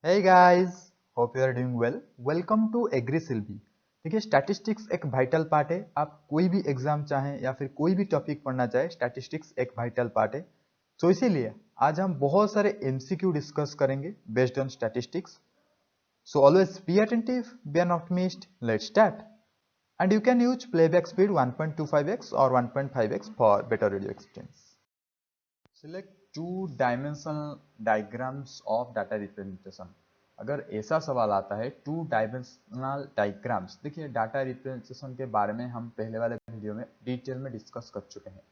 Hey guys, hope you are doing well. Welcome to एग्रीसिल्वी। देखिए statistics एक vital part है। आप कोई भी एग्जाम चाहें या फिर कोई भी टॉपिक पढ़ना चाहे, स्टैटिस्टिक्स एक वाइटल पार्ट है। तो इसीलिए आज हम बहुत सारे एमसीक्यू डिस्कस करेंगे based on statistics. So always be attentive, be not missed. Let's start. And you can use playback speed 1.25x और 1.5x for better video experience. Select two dimensional diagrams of data representation. अगर ऐसा सवाल आता है two dimensional diagrams, देखिए data representation के बारे में हम पहले वाले वीडियो में डिटेल में डिस्कस कर चुके हैं।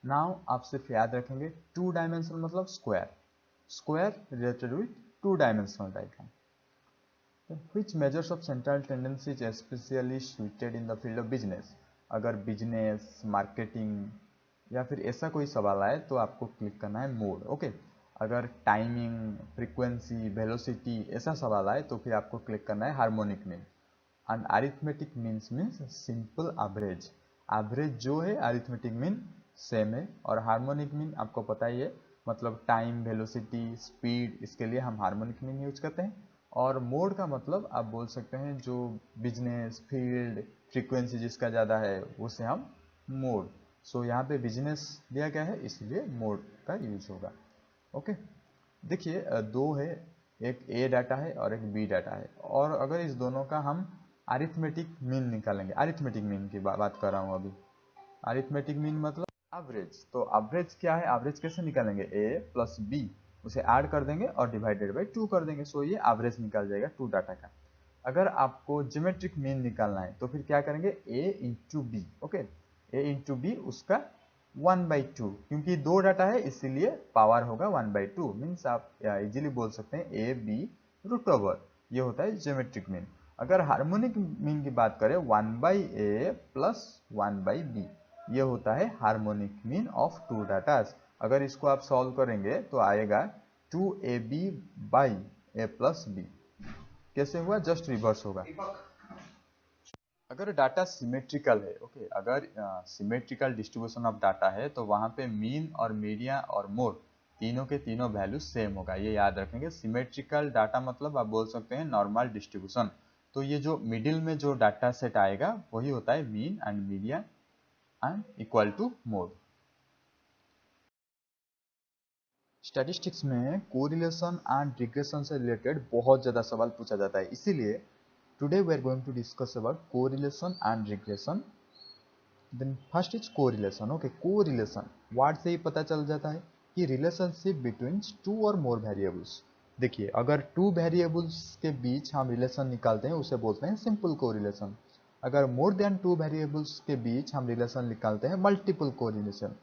नाउ आप सिर्फ याद रखेंगे टू डायमेंशनल मतलब square, square related with two dimensional diagram. Which measures of central tendency is especially suited in the field of business? अगर बिजनेस, मार्केटिंग या फिर ऐसा कोई सवाल आए तो आपको क्लिक करना है मोड। ओके, अगर टाइमिंग, फ्रीक्वेंसी, वेलोसिटी ऐसा सवाल आए तो फिर आपको क्लिक करना है harmonic mean. And arithmetic means simple average. Average जो है अरिथमेटिक मीन सेम है, और हार्मोनिक मीन आपको पता ही है, मतलब टाइम, वेलोसिटी, स्पीड, इसके लिए हम हार्मोनिक मीन यूज करते हैं। और मोड का मतलब आप बोल सकते हैं जो बिजनेस, फील्ड, फ्रीक्वेंसी जिसका ज़्यादा है उसे हम मोड। सो यहाँ पे बिजनेस दिया गया है इसलिए मोड का यूज होगा। ओके, देखिए दो है, एक ए डाटा है और एक बी डाटा है, और अगर इस दोनों का हम अरिथमेटिक मीन निकालेंगे, अरिथमेटिक मीन की बात कर रहा हूँ अभी। अरिथमेटिक मीन मतलब एवरेज। तो एवरेज क्या है, एवरेज कैसे निकालेंगे, ए प्लस बी, उसे ऐड कर देंगे और डिवाइडेड बाई 2 कर देंगे। सो ये एवरेज निकल जाएगा टू डाटा का। अगर आपको ज्योमेट्रिक मीन निकालना है तो फिर क्या करेंगे, ए इंटू बी। ओके, ए इंटू बी उसका 1/2, क्योंकि दो डाटा है इसीलिए पावर होगा 1/2। मीन्स आप इजीली बोल सकते हैं ए बी रूट ओवर, ये होता है ज्योमेट्रिक मीन। अगर हार्मोनिक मीन की बात करें 1/a प्लस 1/b, ये होता है harmonic mean of two datas. अगर इसको आप सॉल्व करेंगे तो आएगा 2ab by A plus B. कैसे हुआ, जस्ट रिवर्स होगा। अगर डाटा सिमेट्रिकल है, ओके, अगर सिमेट्रिकल डिस्ट्रीब्यूशन ऑफ डाटा है तो वहां पे मीन और मीडिया और मोड तीनों के तीनों वैल्यू सेम होगा, ये याद रखेंगे। सिमेट्रिकल डाटा मतलब आप बोल सकते हैं नॉर्मल डिस्ट्रीब्यूशन। तो ये जो मिडिल में जो डाटा सेट आएगा वही होता है mean and media and equal to mode. Statistics में कोरिलेशन एंड रिग्रेशन से रिलेटेड बहुत ज़्यादा सवाल पूछा जाता है, इसीलिए today we are going to discuss about correlation and regression. Then first is correlation. Okay, correlation word से ही पता चल जाता है कि रिलेशनशिप बिटवीन टू और मोर वेरिएबल्स। देखिए अगर टू वेरिएबल्स के बीच हम रिलेशन निकालते हैं उसे बोलते हैं सिंपल कोरिलेशन। अगर मोर देन टू वेरिएबल्स के बीच हम रिलेशन निकालते हैं मल्टीपल कोरिलेशन।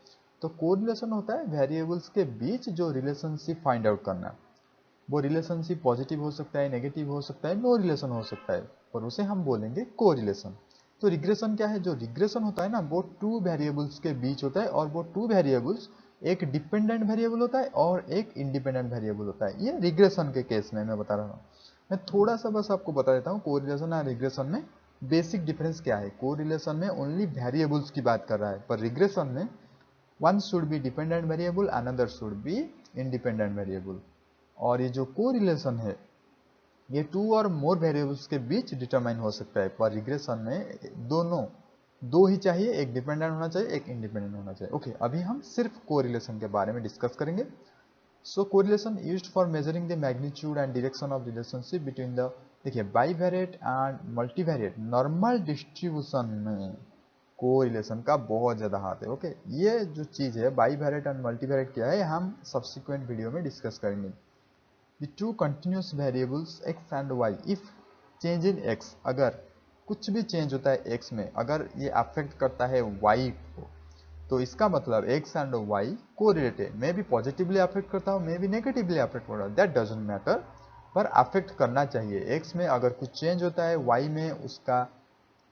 तो कोरिलेशन होता है वेरिएबल्स के बीच जो रिलेशनशिप फाइंड आउट करना। वो रिलेशनशिप पॉजिटिव हो सकता है, नेगेटिव हो सकता है, नो रिलेशन हो सकता है, पर उसे हम बोलेंगे कोरिलेशन। तो रिग्रेशन क्या है, जो रिग्रेशन होता है ना वो टू वेरिएबल्स के बीच होता है, और वो टू वेरिएबल्स एक डिपेंडेंट वेरिएबल होता है और एक इंडिपेंडेंट वेरिएबल होता है। ये रिग्रेशन के केस में मैं बता रहा हूँ। मैं थोड़ा सा बस आपको बता देता हूँ कोरिलेशन और रिग्रेशन में बेसिक डिफरेंस क्या है। कोरिलेशन में ओनली वेरिएबल्स की बात कर रहा है, पर रिग्रेशन में one should be dependent variable, another should be independent variable. और ये जो कोरिलेशन है ये टू और मोर वेरिएबल्स के बीच डिटरमाइन हो सकता है, पर रिग्रेशन में दोनों दो ही चाहिए, एक डिपेंडेंट होना चाहिए, एक इंडिपेंडेंट होना चाहिए। ओके, अभी हम सिर्फ कोरिलेशन के बारे में डिस्कस करेंगे। So correlation used for measuring the magnitude and direction of relationship between the, देखिए bivariate and multivariate normal distribution में कोरिलेशन का बहुत ज्यादा हाथ है। ओके, ये जो चीज है बाईवेरिएट एंड मल्टीवेरिएट क्या है हम सब्सिक्वेंट वीडियो में डिस्कस करेंगे। The two continuous variables x and y, if change in x, अगर कुछ भी चेंज होता है x में, अगर ये अफेक्ट करता है y को, तो इसका मतलब x एंड y कोरिलेटेड। मे भी पॉजिटिवली अफेक्ट करता हो, मे भी नेगेटिवली अफेक्ट कर रहा हो, दैट डजंट मैटर, पर अफेक्ट करना चाहिए। x में अगर कुछ चेंज होता है y में उसका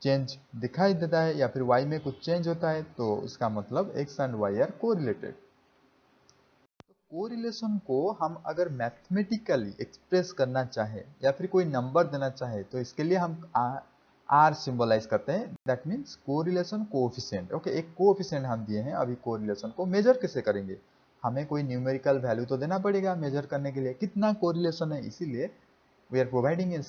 चेंज दिखाई देता है, या फिर y में कुछ चेंज होता है, तो इसका मतलब x and y are correlated. Correlation को हम अगर मैथमेटिकली एक्सप्रेस करना चाहे या फिर कोई नंबर देना चाहे तो इसके लिए हम आर सिंबलाइज करते हैं, that means correlation coefficient. Okay, एक कोएफिशिएंट हम दिए हैं, अभी कोरिलेशन को मेजर कैसे करेंगे, हमें कोई न्यूमेरिकल वैल्यू तो देना पड़ेगा मेजर करने के लिए कितना कोरिलेशन है, इसीलिए we are providing a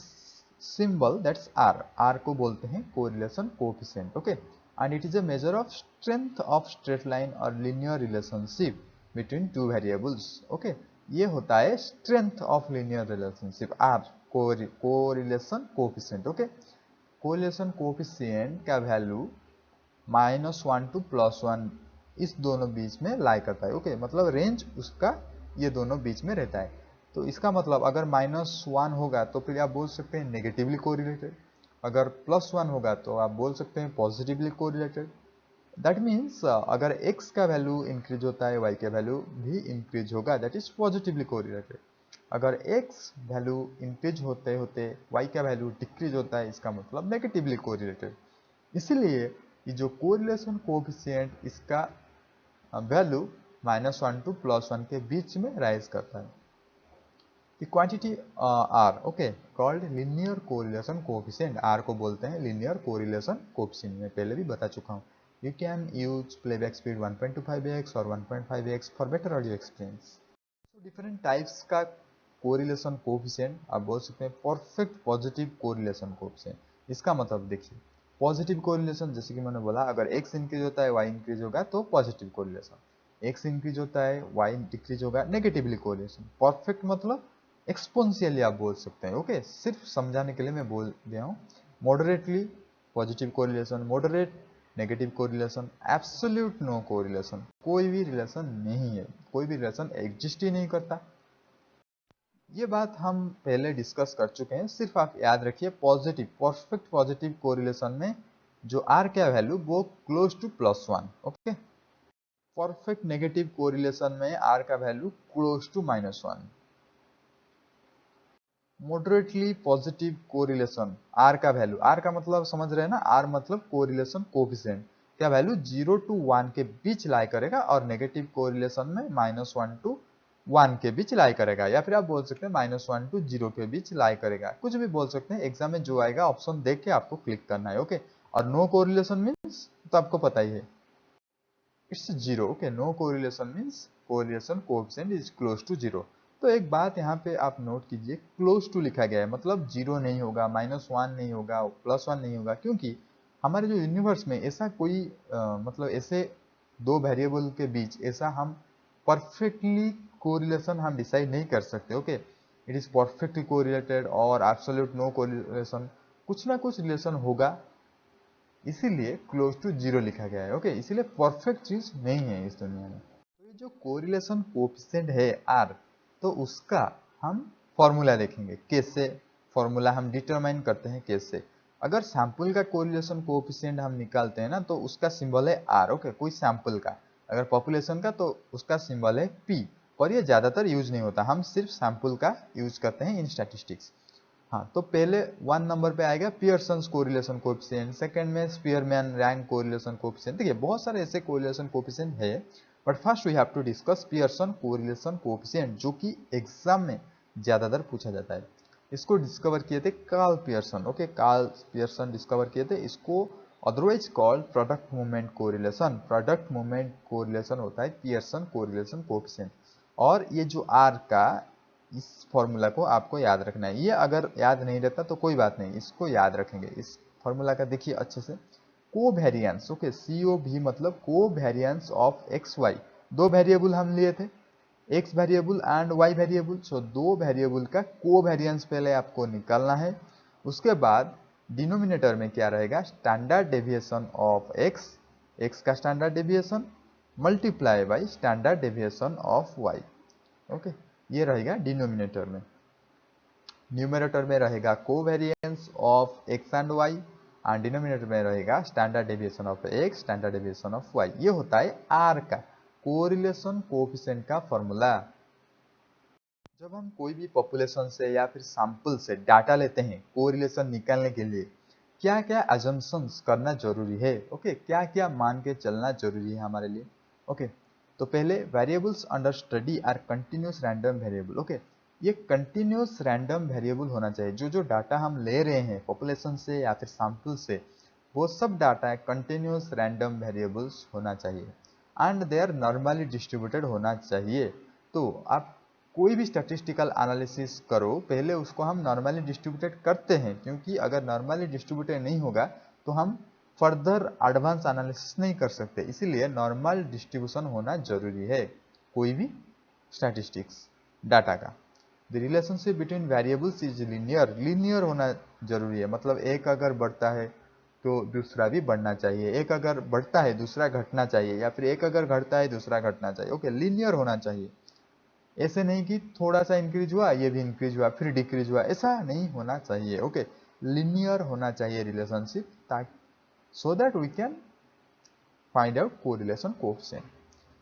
symbol, that's r को बोलते हैं correlation coefficient, okay, and it is a measure of strength of straight line or linear relationship between two variables, okay, ये होता है strength of linear relationship r, correlation coefficient, okay, correlation coefficient का value -1 to +1 इस दोनों बीच में लाई करता है, okay, मतलब रेंज उसका ये दोनों बीच में रहता है। तो इसका मतलब अगर -1 होगा तो फिर आप बोल सकते हैं नेगेटिवली कोरिलेटेड, अगर +1 होगा तो आप बोल सकते हैं पॉजिटिवली कोरिलेटेड। दैट मीन्स अगर x का वैल्यू इंक्रीज होता है y का वैल्यू भी इंक्रीज होगा, दैट इज पॉजिटिवली कोरिलेटेड। अगर x वैल्यू इंक्रीज होते होते y का वैल्यू डिक्रीज होता है, इसका मतलब नेगेटिवली कोरिलेटेड। इसीलिए ये जो कोरिलेशन कोएफिशिएंट इसका वैल्यू -1 to +1 के बीच में राइज करता है। The quantity r, okay, called linear correlation coefficient, r को बोलते हैं linear correlation coefficient, मैं पहले भी बता चुका हूँ। You can use playback speed 1.25x और 1.5x for better audio experience. So different types का correlation coefficient आप बोल सकते हैं perfect positive correlation coefficient। इसका मतलब देखिए, पॉजिटिव कोरिलेशन जैसे कि मैंने बोला, अगर x इंक्रीज होता है y इंक्रीज होगा तो पॉजिटिव कोरिलेशन, x इंक्रीज होता है y डिक्रीज होगा नेगेटिवली कोरिलेशन। परफेक्ट मतलब एक्सपोनेंशियली आप बोल सकते हैं, ओके, सिर्फ समझाने के लिए मैं बोल दिया हूँ। Moderately positive correlation, moderate negative correlation, absolute no correlation, कोई भी रिलेशन नहीं है, कोई भी रिलेशन एग्जिस्ट ही नहीं करता। ये बात हम पहले डिस्कस कर चुके हैं, सिर्फ आप याद रखिए पॉजिटिव परफेक्ट पॉजिटिव कोरिलेशन में जो आर का वैल्यू वो close to +1, okay. Perfect negative correlation में आर का value close to -1। Moderately positive correlation, r का वैल्यू, आर का मतलब समझ रहे हैं ना, आर मतलब कोरिलेशन कोएफिशिएंट का वैल्यू 0 to 1 के बीच लाई करेगा, और नेगेटिव कोरिलेशन में -1 to 1 के बीच लाई करेगा, या फिर आप बोल सकते हैं -1 to 0 के बीच लाई करेगा, कुछ भी बोल सकते हैं। एग्जाम में जो आएगा ऑप्शन देख के आपको क्लिक करना है, ओके। और नो कोरिलेशन मीन्स तो आपको पता ही है, it's 0, okay. No correlation means correlation coefficient is close to 0। तो एक बात यहाँ पे आप नोट कीजिए, क्लोज टू लिखा गया है, मतलब 0 नहीं होगा, -1 नहीं होगा, +1 नहीं होगा, क्योंकि हमारे जो यूनिवर्स में ऐसा कोई मतलब ऐसे दो वेरिएबल के बीच ऐसा हम परफेक्टली कोरिलेशन हम डिसाइड नहीं कर सकते, okay. It is perfectly correlated और एब्सोल्यूट नो कोरिलेशन, कुछ ना कुछ रिलेशन होगा, इसीलिए क्लोज टू 0 लिखा गया है, ओके। इसीलिए परफेक्ट चीज नहीं है इस दुनिया में। तो ये जो कोरिलेशन कोएफिशिएंट है r, तो उसका हम फॉर्मूला देखेंगे, कैसे फॉर्मूला हम डिटरमाइन करते हैं, कैसे। अगर सैंपल का कोरिलेशन कोएफिशिएंट हम निकालते हैं ना, तो उसका सिंबल है r, ओके, कोई सैंपल का। अगर पॉपुलेशन का तो उसका सिंबल है p, पर ये ज्यादातर यूज नहीं होता, हम सिर्फ सैंपल का यूज करते हैं इन स्टैटिस्टिक्स। हाँ, तो पहले 1 नंबर पे आएगा पियर्सन्स कोरिलेशन कोएफिशिएंट, सेकंड में स्पीयरमैन रैंक कोरिलेशन कोएफिशिएंट। देखिए बहुत सारे ऐसे कोरिलेशन कोएफिशिएंट है, but first we have to discuss Pearson correlation coefficient, जो कि एग्जाम में ज्यादातर पूछा जाता है। इसको डिस्कवर किए थे Karl Pearson, okay, Karl Pearson discover किए थे इसको, otherwise called product movement correlation. Product movement correlation होता है पियर्सन कोरिलेशन कोएफिशिएंट। और ये जो आर का, इस फॉर्मूला को आपको याद रखना है। ये अगर याद नहीं रहता तो कोई बात नहीं, इसको याद रखेंगे। इस फॉर्मूला का देखिए अच्छे से, कोवेरिएंस, ओके, COV मतलब कोवेरिएंस ऑफ एक्स वाई। दो वेरिएबल हम लिए थे, X variable and Y variable. So दो वेरिएबल का कोवेरिएंस पहले आपको निकालना है। उसके बाद डिनोमिनेटर में क्या रहेगा, standard deviation of X, X का standard deviation multiply by standard deviation of Y, okay, ये रहेगा डिनोमिनेटर में। न्यूमरेटर में रहेगा covariance of X and Y, and denominator में रहेगा standard deviation of X, standard deviation of Y. ये होता है आर का कोरिलेशन कोएफिशिएंट का फॉर्मूला। जब हम कोई भी पॉपुलेशन से या फिर सैंपल से डाटा लेते हैं कोरिलेशन निकालने के लिए, क्या क्या अजम्पशंस करना जरूरी है, ओके, क्या क्या मान के चलना जरूरी है हमारे लिए, ओके। तो पहले variables under study are continuous random variable, okay. ये कंटिन्यूस रैंडम वेरिएबल होना चाहिए, जो डाटा हम ले रहे हैं पॉपुलेशन से या फिर सैंपल से, वो सब डाटा कंटिन्यूस रैंडम वेरिएबल्स होना चाहिए, and they are normally distributed होना चाहिए। तो आप कोई भी स्टैटिस्टिकल एनालिसिस करो, पहले उसको हम नॉर्मली डिस्ट्रीब्यूटेड करते हैं, क्योंकि अगर नॉर्मली डिस्ट्रीब्यूटेड नहीं होगा तो हम फर्दर एडवांस एनालिसिस नहीं कर सकते, इसीलिए नॉर्मल डिस्ट्रीब्यूशन होना जरूरी है कोई भी स्टैटिस्टिक्स डाटा का। The relationship between variables is linear, linear होना जरूरी है, मतलब एक अगर बढ़ता है तो दूसरा भी बढ़ना चाहिए, एक अगर बढ़ता है दूसरा घटना चाहिए, या फिर एक अगर घटता है दूसरा घटना चाहिए। ओके, लीनियर होना चाहिए, ऐसे नहीं कि थोड़ा सा इंक्रीज हुआ ये भी इंक्रीज हुआ फिर डिक्रीज हुआ, ऐसा नहीं होना चाहिए। ओके, लीनियर होना चाहिए रिलेशनशिप, ताकि so that we can find out correlation coefficient.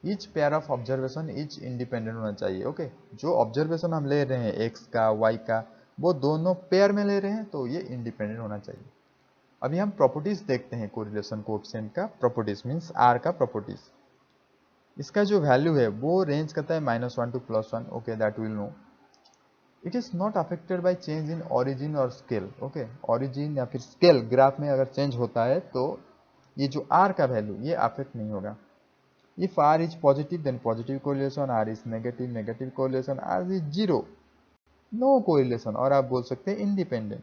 Each pair of observation is independent होना चाहिए। ओके, जो ऑब्जर्वेशन हम ले रहे हैं एक्स का वाई का, वो दोनों पेयर में ले रहे हैं, तो ये इंडिपेंडेंट होना चाहिए। अभी हम प्रॉपर्टीज देखते हैं कोरिलेशन कोएफिशिएंट का। प्रॉपर्टीज मींस आर का प्रॉपर्टीज, इसका जो वैल्यू है वो रेंज करता है -1 to +1। Okay, that will know. It is not affected by change in origin और स्केल। ओके, ओरिजिन या फिर स्केल ग्राफ में अगर चेंज होता है तो ये जो आर का वैल्यू ये अफेक्ट नहीं होगा। If r is positive then positive correlation, r is negative negative correlation, r is zero no correlation, और आप बोल सकते हैं इंडिपेंडेंट।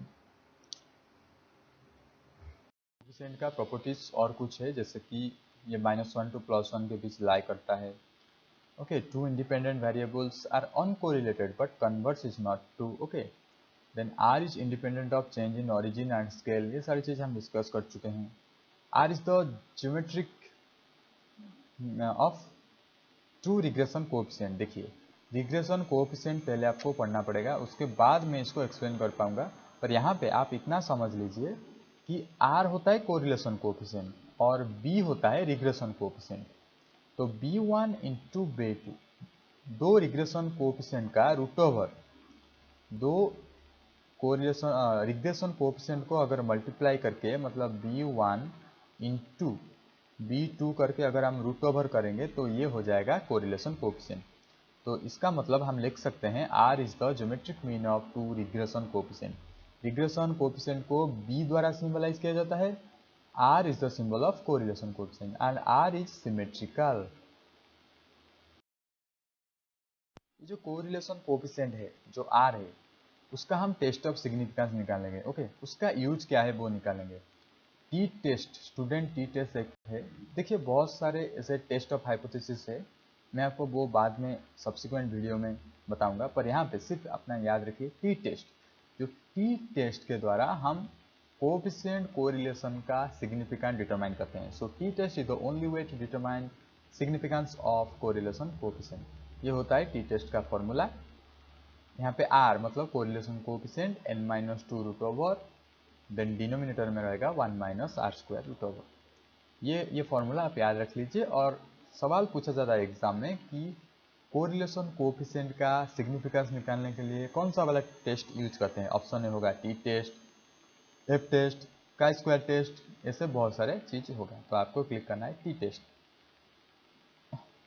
कोएफिशिएंट का प्रॉपर्टीज और कुछ है, जैसे कि ये -1 to +1 के बीच लाई करता है। Okay, two independent variables are uncorrelated but converse is not true. Okay, then r is independent of change in origin and scale, ये सारी चीज़ हम डिस्कस कर चुके हैं। R is the geometric of true regression coefficient. देखिए, regression coefficient पहले आपको पढ़ना पड़ेगा, उसके बाद मैं इसको एक्सप्लेन कर पाऊंगा, पर यहाँ पे आप इतना समझ लीजिए कि आर होता है कोरिलेशन कोएफिशिएंट और बी होता है रिग्रेशन कोएफिशिएंट। तो B1 इंटू B2, दो रिग्रेशन कोएफिशिएंट का रूट ओवर दो कोरिलेशन रिग्रेशन कोएफिशिएंट को अगर मल्टीप्लाई करके, मतलब B1 इंटू B2 करके अगर हम रूट ओवर करेंगे तो ये हो जाएगा कोरिलेशन कोएफिशिएंट। तो इसका मतलब हम लिख सकते हैं R is the geometric mean of two regression coefficient. Regression coefficient को B द्वारा सिंबलाइज किया जाता है, R is the symbol of correlation coefficient and R is symmetrical. जो कोरिलेशन कोएफिशिएंट है जो R है, उसका हम टेस्ट ऑफ सिग्निफिकेंस निकालेंगे। ओके, उसका यूज क्या है वो निकालेंगे। T test, student T test एक है। देखिए, बहुत सारे ऐसे टेस्ट ऑफ हाइपोथेसिस है, मैं आपको वो बाद में सब्सिक्वेंट वीडियो में बताऊंगा, पर यहाँ पे सिर्फ अपना याद रखिए टी टेस्ट। जो टी टेस्ट के द्वारा हम कोएफिशिएंट कोरिलेशन का सिग्निफिकेंस डिटरमाइन करते हैं। So T test is the only way to determine significance of correlation coefficient. ये होता है टी टेस्ट का फॉर्मूला। यहाँ पे आर मतलब correlation coefficient n-2 root over, then denominator में रहेगा 1 - r² रूट ओवर। ये फॉर्मूला आप याद रख लीजिए। और सवाल पूछा जाता है एग्जाम में कि कोरिलेशन कोएफिशिएंट का सिग्निफिकेंस निकालने के लिए कौन सा वाला टेस्ट यूज करते हैं। ऑप्शन ए होगा टी टेस्ट, एफ टेस्ट, का स्क्वायर टेस्ट, ऐसे बहुत सारे चीज होगा, तो आपको क्लिक करना है T test.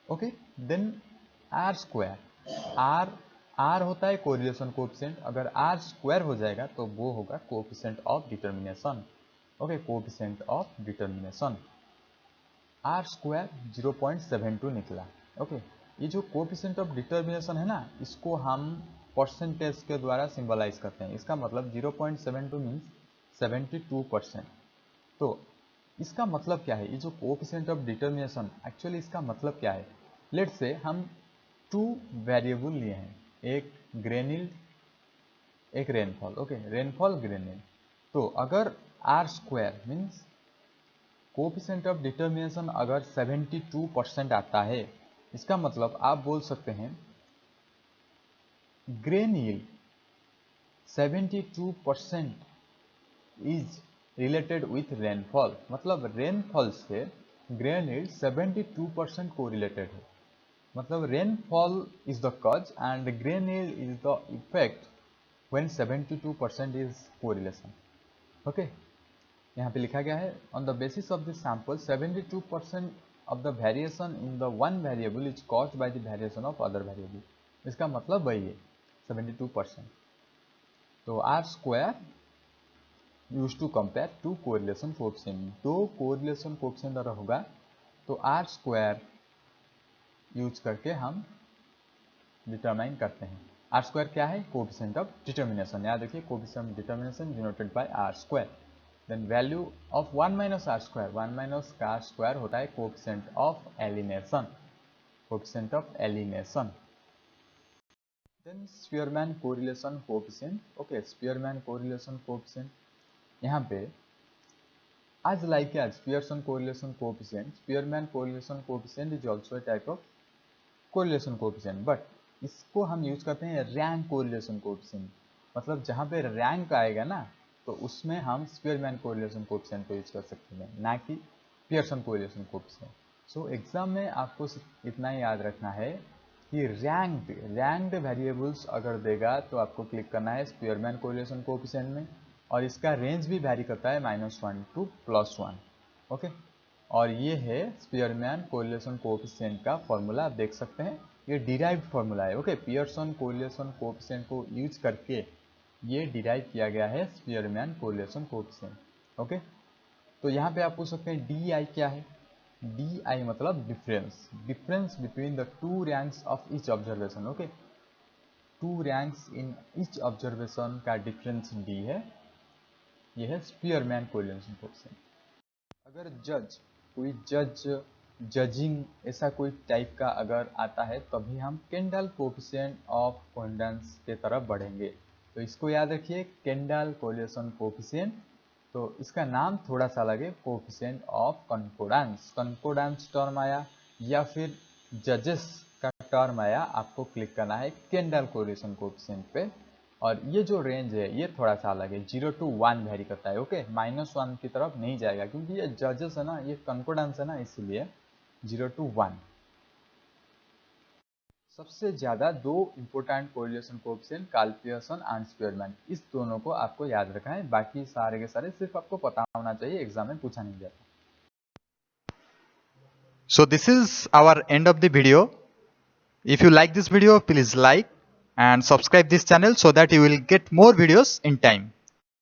Okay, then R square, R होता है कोरिलेशन कोएफिशिएंट, अगर आर स्क्वायर हो जाएगा तो वो होगा coefficient of determination. Okay, coefficient of determination R square 0.72 निकला। ओके, ये जो कोएफिशिएंट ऑफ डिटर्मिनेशन है ना, इसको हम परसेंटेज के द्वारा सिंबलाइज करते हैं। इसका मतलब 0.72 मीन्स 72%। तो इसका मतलब क्या है, ये जो कोएफिशिएंट ऑफ डिटर्मिनेशन एक्चुअली इसका मतलब क्या है। लेट्स से हम टू वेरिएबल लिए हैं, एक ग्रेनिल एक रेनफॉल। ओके, रेनफॉल ग्रेनिल। तो अगर R square means coefficient of determination अगर 72% आता है, इसका मतलब आप बोल सकते हैं grain yield 72% is related with rainfall, मतलब रेनफॉल से ग्रेनिल 72% को रिलेटेड है। मतलब rainfall is the cause and grain yield is the effect when 72% is correlation. Okay, यहाँ पे लिखा गया है on the basis of this sample 72% of the variation in the one variable is caused by the variation of other variable. इसका मतलब वही है 72%। तो R square use to compare to correlation coefficient, दो कोरिलेशन कोएफिशिएंट अगर होगा तो R square use करके हम डिटरमाइन करते हैं। आर स्क्वायर क्या है? Coefficient of determination. याद रखिए coefficient of determination denoted by R square. Then value of 1 minus R square, 1 minus का आर स्क्वायर होता है coefficient of alienation, coefficient of alienation. Then Spearman correlation coefficient. Okay, Spearman correlation coefficient यहाँ पे as like as Pearson correlation coefficient, Spearman correlation coefficient is also a type of correlation coefficient, but इसको हम use करते हैं rank correlation coefficient. मतलब जहाँ पे rank आएगा ना तो उसमें हम स्पीयरमैन कोरिलेशन कोएफिशिएंट को यूज कर सकते हैं, ना कि Pearson correlation coefficient. So exam में आपको इतना ही याद रखना है कि रैंक्ड वेरिएबल्स अगर देगा तो आपको क्लिक करना है स्पीयरमैन कोरिलेशन कोएफिशिएंट में, और इसका रेंज भी वैरी करता है -1 to +1। ओके, और ये है स्पीयरमैन कोरिलेशन कोएफिशिएंट का फॉर्मूला, आप देख सकते हैं ये डिराइव्ड फॉर्मूला है। ओके, पियर्सन कोरिलेशन कोएफिशिएंट को यूज करके ये डिराइव किया गया है स्पीयरमैन कोरिलेशन कोएफिशिएंट। ओके, तो यहाँ पे आप पूछ सकते हैं डी आई क्या है? डी आई मतलब difference, difference between the two ranks of each observation. Okay, two ranks in each observation का डिफरेंस डी है, यह है स्पीयरमैन कोरिलेशन कोएफिशिएंट। अगर कोई जजिंग ऐसा कोई टाइप का अगर आता है तभी हम केंडल कोएफिशिएंट ऑफ कॉन्फिडेंस के तरफ बढ़ेंगे। तो इसको याद रखिए, केंडल कोरिलेशन कोएफिशिएंट, तो इसका नाम थोड़ा सा लगे कोएफिशिएंट ऑफ कंकोर्डेंस टर्म आया या फिर जजेस का टर्म आया, आपको क्लिक करना है केंडल कोरिलेशन कोएफिशिएंट पे। और ये जो रेंज है ये थोड़ा सा अलग है, 0 to 1 वेरी करता है। ओके, -1 की तरफ नहीं जाएगा क्योंकि ये जजेस है ना, ये कंकोर्डेंस है ना, इसलिए 0 to 1। सबसे ज्यादा दो important correlation coefficient Karl Pearson and Spearman, इस दोनों को आपको याद रखना है, बाकी सारे के सारे सिर्फ आपको पता होना चाहिए, एग्जाम में पूछा नहीं जाता। So this is our end of the video. If you like this video, please like and subscribe this channel so that you will get more videos in time.